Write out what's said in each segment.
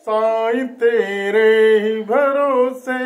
साईं तेरे ही भरोसे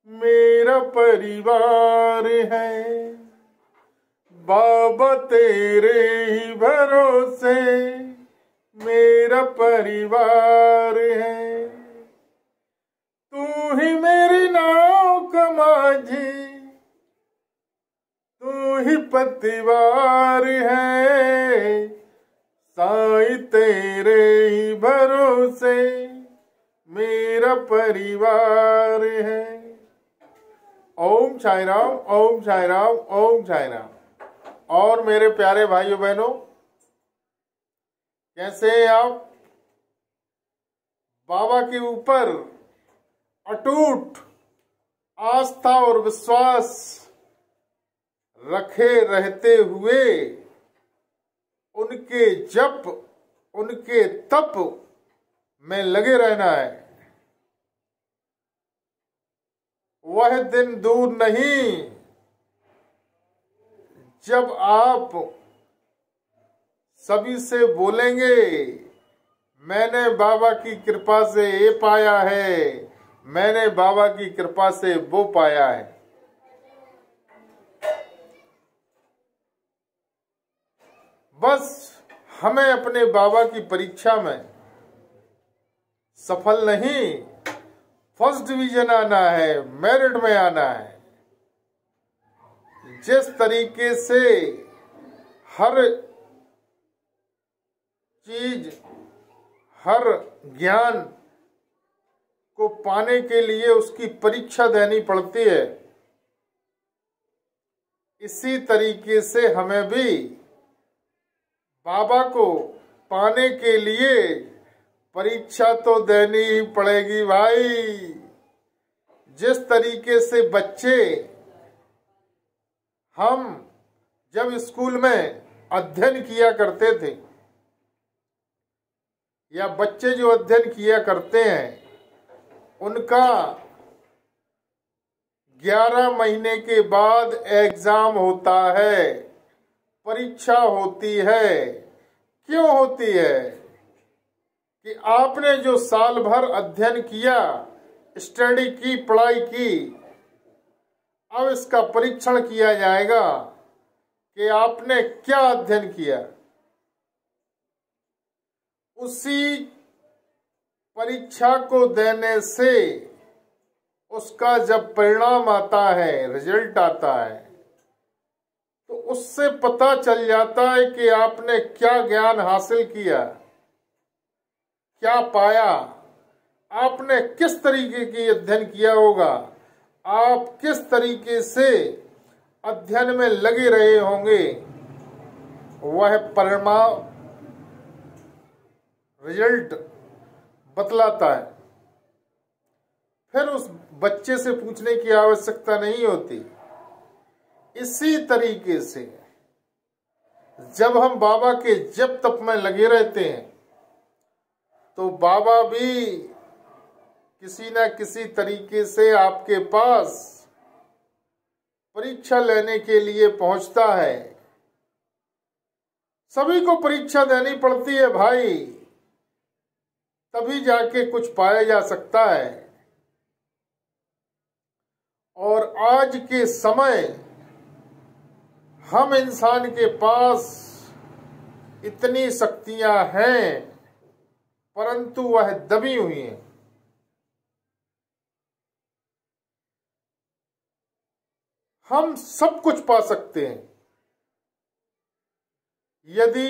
मेरा परिवार है, बाबा तेरे ही भरोसे मेरा परिवार है। तू ही मेरी नाव का माझी, तू ही पतिवार है, साईं तेरे ही भरोसे मेरा परिवार है। ओम साई राम, ओम साई राम, ओम साई राम। और मेरे प्यारे भाइयों बहनों, कैसे हैं आप? बाबा के ऊपर अटूट आस्था और विश्वास रखे रहते हुए उनके जप, उनके तप में लगे रहना है। वह दिन दूर नहीं जब आप सभी से बोलेंगे, मैंने बाबा की कृपा से ये पाया है, मैंने बाबा की कृपा से वो पाया है। बस हमें अपने बाबा की परीक्षा में सफल नहीं, फर्स्ट डिवीजन आना है, मेरिट में आना है। जिस तरीके से हर चीज, हर ज्ञान को पाने के लिए उसकी परीक्षा देनी पड़ती है, इसी तरीके से हमें भी बाबा को पाने के लिए परीक्षा तो देनी ही पड़ेगी भाई। जिस तरीके से बच्चे, हम जब स्कूल में अध्ययन किया करते थे, या बच्चे जो अध्ययन किया करते हैं, उनका 11 महीने के बाद एग्जाम होता है, परीक्षा होती है। क्यों होती है? कि आपने जो साल भर अध्ययन किया, स्टडी की, पढ़ाई की, अब इसका परीक्षण किया जाएगा कि आपने क्या अध्ययन किया। उसी परीक्षा को देने से उसका जब परिणाम आता है, रिजल्ट आता है, तो उससे पता चल जाता है कि आपने क्या ज्ञान हासिल किया, क्या पाया, आपने किस तरीके की अध्ययन किया होगा, आप किस तरीके से अध्ययन में लगे रहे होंगे। वह परिणाम, रिजल्ट बतलाता है। फिर उस बच्चे से पूछने की आवश्यकता नहीं होती। इसी तरीके से जब हम बाबा के जप तप में लगे रहते हैं, तो बाबा भी किसी न किसी तरीके से आपके पास परीक्षा लेने के लिए पहुंचता है। सभी को परीक्षा देनी पड़ती है भाई, तभी जाके कुछ पाया जा सकता है। और आज के समय हम इंसान के पास इतनी शक्तियां हैं, परंतु वह दबी हुई हैं। हम सब कुछ पा सकते हैं यदि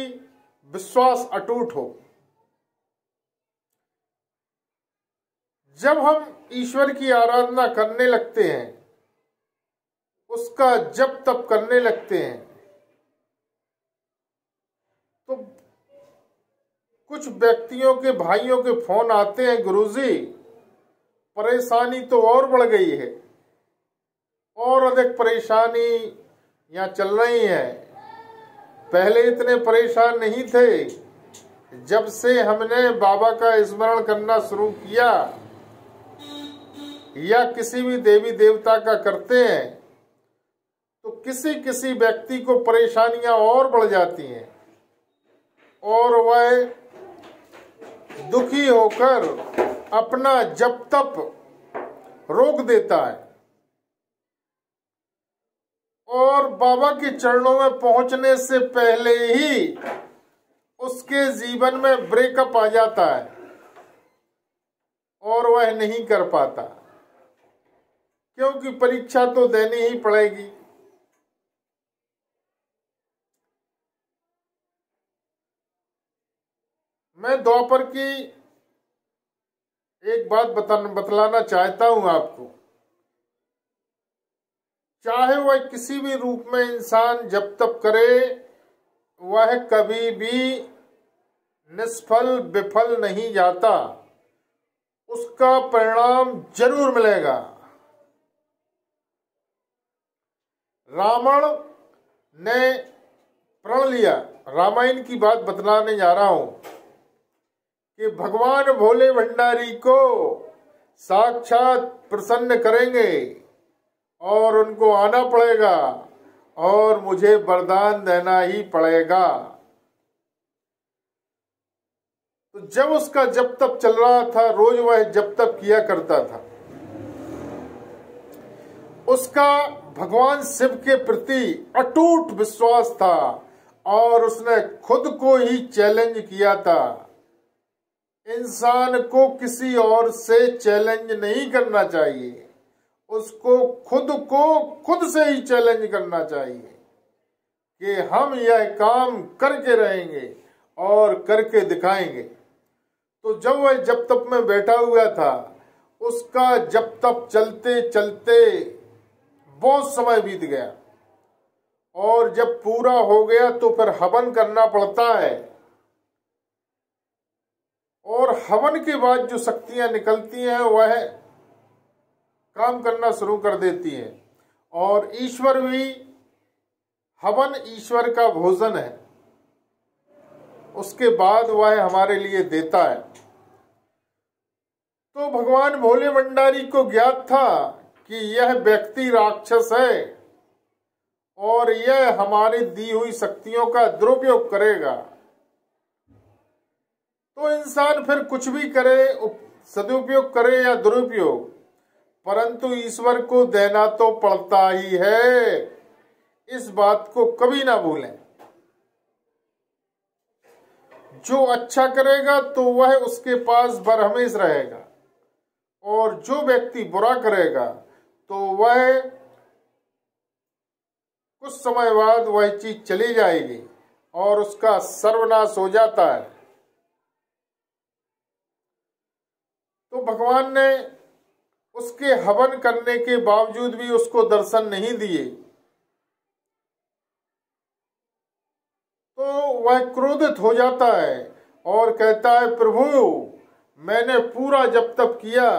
विश्वास अटूट हो। जब हम ईश्वर की आराधना करने लगते हैं, उसका जप तप करने लगते हैं, तो कुछ व्यक्तियों के, भाइयों के फोन आते हैं, गुरुजी परेशानी तो और बढ़ गई है, और अधिक परेशानी यहाँ चल रही है। पहले इतने परेशान नहीं थे। जब से हमने बाबा का स्मरण करना शुरू किया, या किसी भी देवी देवता का करते हैं, तो किसी किसी व्यक्ति को परेशानियां और बढ़ जाती हैं, और वह दुखी होकर अपना जप तप रोक देता है और बाबा के चरणों में पहुंचने से पहले ही उसके जीवन में ब्रेकअप आ जाता है और वह नहीं कर पाता, क्योंकि परीक्षा तो देनी ही पड़ेगी। मैं द्वापर की एक बात बतलाना चाहता हूं आपको। चाहे वह किसी भी रूप में इंसान जब तप करे, वह कभी भी निष्फल विफल नहीं जाता, उसका परिणाम जरूर मिलेगा। रावण ने प्रण लिया, रामायण की बात बतलाने जा रहा हूं, कि भगवान भोले भंडारी को साक्षात प्रसन्न करेंगे और उनको आना पड़ेगा और मुझे वरदान देना ही पड़ेगा। तो जब उसका जप तप चल रहा था, रोज वह जप तप किया करता था, उसका भगवान शिव के प्रति अटूट विश्वास था और उसने खुद को ही चैलेंज किया था। इंसान को किसी और से चैलेंज नहीं करना चाहिए, उसको खुद से ही चैलेंज करना चाहिए कि हम यह काम करके रहेंगे और करके दिखाएंगे। तो जब वह जप तप में बैठा हुआ था, उसका जप तप चलते चलते बहुत समय बीत गया और जब पूरा हो गया तो फिर हवन करना पड़ता है और हवन के बाद जो शक्तियां निकलती हैं वह काम करना शुरू कर देती हैं। और ईश्वर भी, हवन ईश्वर का भोजन है, उसके बाद वह हमारे लिए देता है। तो भगवान भोले भंडारी को ज्ञात था कि यह व्यक्ति राक्षस है और यह हमारी दी हुई शक्तियों का दुरुपयोग करेगा। तो इंसान फिर कुछ भी करे, सदुपयोग करे या दुरुपयोग, परंतु ईश्वर को देना तो पड़ता ही है। इस बात को कभी ना भूलें। जो अच्छा करेगा तो वह उसके पास बरहमेश रहेगा और जो व्यक्ति बुरा करेगा तो वह कुछ समय बाद वह चीज चली जाएगी और उसका सर्वनाश हो जाता है। तो भगवान ने उसके हवन करने के बावजूद भी उसको दर्शन नहीं दिए, तो वह क्रोधित हो जाता है और कहता है, प्रभु मैंने पूरा जप तप किया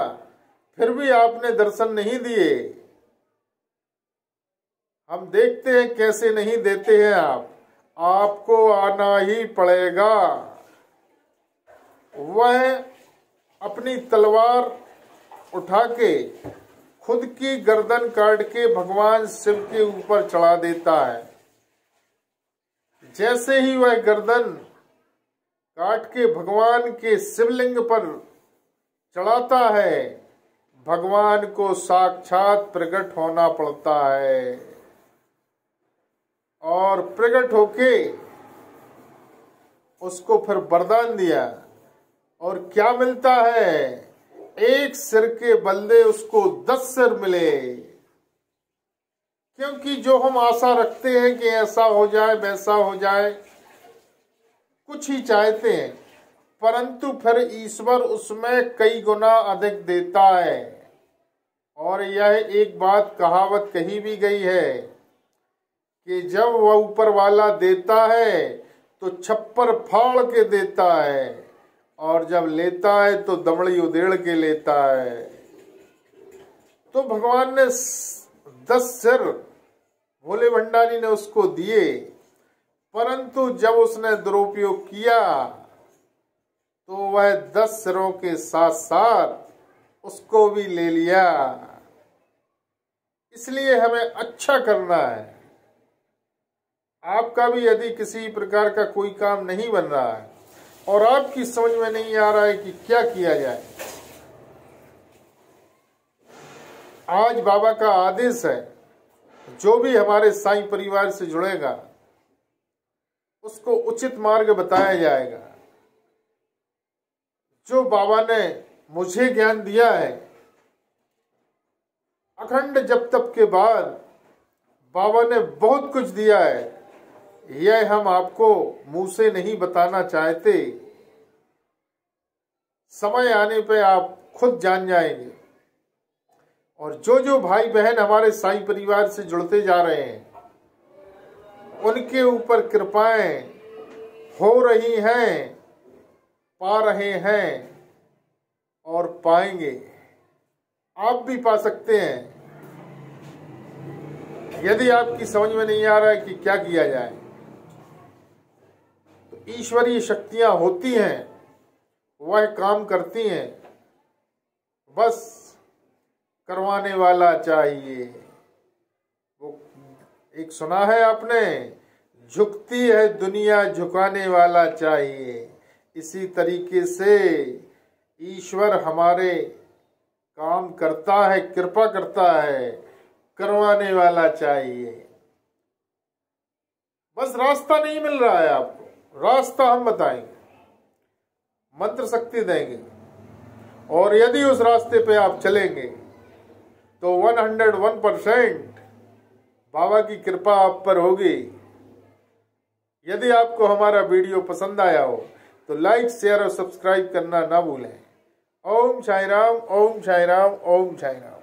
फिर भी आपने दर्शन नहीं दिए। हम देखते हैं कैसे नहीं देते हैं आप, आपको आना ही पड़ेगा। वह अपनी तलवार उठा के खुद की गर्दन काट के भगवान शिव के ऊपर चढ़ा देता है। जैसे ही वह गर्दन काट के भगवान के शिवलिंग पर चढ़ाता है, भगवान को साक्षात प्रकट होना पड़ता है और प्रकट होके उसको फिर वरदान दिया। और क्या मिलता है? एक सिर के बदले उसको 10 सिर मिले। क्योंकि जो हम आशा रखते हैं कि ऐसा हो जाए वैसा हो जाए, कुछ ही चाहते हैं, परंतु फिर ईश्वर उसमें कई गुना अधिक देता है। और यह एक बात कहावत कही भी गई है कि जब वह ऊपर वाला देता है तो छप्पर फाड़ के देता है और जब लेता है तो दमड़ी उधेड़ के लेता है। तो भगवान ने 10 सिर भोले भंडारी ने उसको दिए, परंतु जब उसने दुरुपयोग किया तो वह 10 सिरों के साथ साथ उसको भी ले लिया। इसलिए हमें अच्छा करना है। आपका भी यदि किसी प्रकार का कोई काम नहीं बन रहा है और आपकी समझ में नहीं आ रहा है कि क्या किया जाए, आज बाबा का आदेश है, जो भी हमारे साईं परिवार से जुड़ेगा उसको उचित मार्ग बताया जाएगा। जो बाबा ने मुझे ज्ञान दिया है, अखंड जप तप के बाद बाबा ने बहुत कुछ दिया है, यह हम आपको मुंह से नहीं बताना चाहते। समय आने पे आप खुद जान जाएंगे। और जो जो भाई बहन हमारे साईं परिवार से जुड़ते जा रहे हैं, उनके ऊपर कृपाएं हो रही हैं, पा रहे हैं और पाएंगे। आप भी पा सकते हैं। यदि आपकी समझ में नहीं आ रहा है कि क्या किया जाए, तो ईश्वरीय शक्तियां होती हैं, वह काम करती हैं, बस करवाने वाला चाहिए। वो एक सुना है आपने, झुकती है दुनिया झुकाने वाला चाहिए। इसी तरीके से ईश्वर हमारे काम करता है, कृपा करता है, करवाने वाला चाहिए। बस रास्ता नहीं मिल रहा है आपको, रास्ता हम बताएंगे, मंत्र शक्ति देंगे, और यदि उस रास्ते पे आप चलेंगे तो 101% बाबा की कृपा आप पर होगी। यदि आपको हमारा वीडियो पसंद आया हो तो लाइक, शेयर और सब्सक्राइब करना ना भूलें। ओम साई राम, ओम साई राम, ओम साई राम।